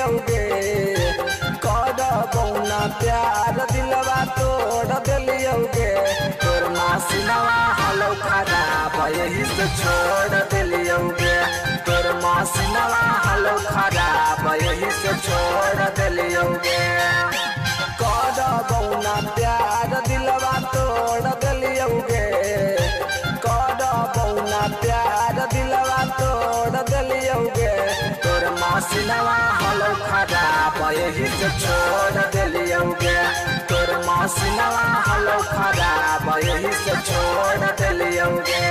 दिलियोगे कर बौना प्यार दिलवा तोड़ दिलियोगे तोर मासिनवा हलो खराब यही से छोड़ दिलियोगे तोर मासिनवा हलो खराब यही से छोड़ दिलियोगे कर बौना प्यार दिलवा तोड़ दिलियोगे कर बौना प्यार दिलवा तोड़ दिलियोगे तोर मासिनवा हलो खराब यही से छोड़ दिलियोगे तोर मासिनवा हलो खराब यही से छोड़ दिलियोगे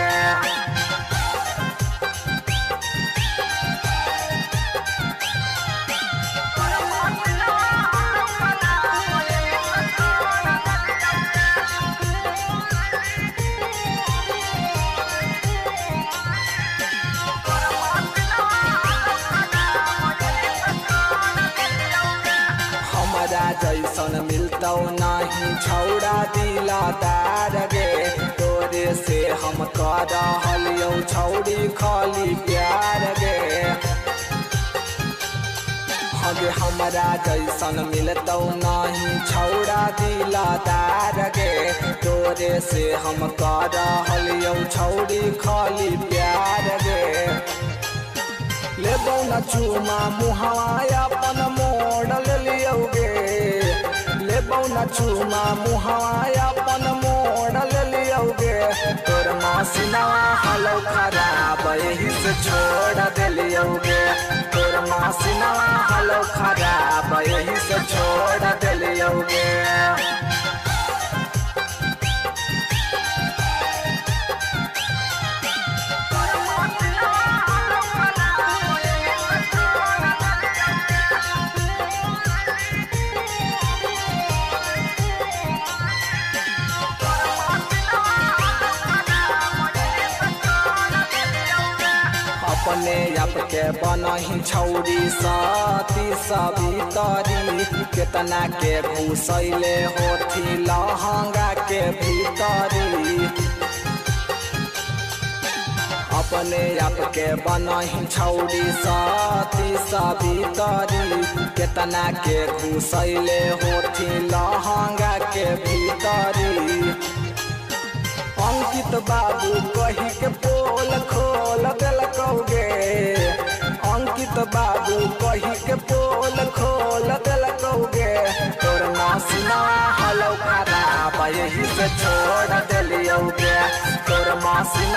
जैसन मिलतौ नहीं छौड़ा दिलादार गे तोरे से हम कर हलियो छौड़ी खाली प्यार गे हगे हमरा जैसन मिलतौ नहीं छौड़ा दिलादार गे तोरे से हम कर हलियो छौड़ी खाली प्यार गे लेबौ न चूमा मुहवा अपन मोड़ लियोगे लेबौ न चूमा मुहवा अपन मोड़ लियोगे तोर मासिनवा हलो खराब यही से छोड़ दिलियोगे तोर मासिनवा हलो खराब यही से छोड़ दिलियोगे अपने आपके बनही छौरी साथी सबितरी केतना के घुसैले होथी लहंगा के भीतरी अपने आपके बनही छौरी साथी सबितरी केतना के घुसैले होथी लहंगा के भीतरी अंकित बाबू कही के पोल खोल दिलकोगे अंकित बाबू कही के पोल खोल दिलकोगे तोर मासिनवा हलो खराब यही से छोड़ दिलियोगे तोर मासिनवा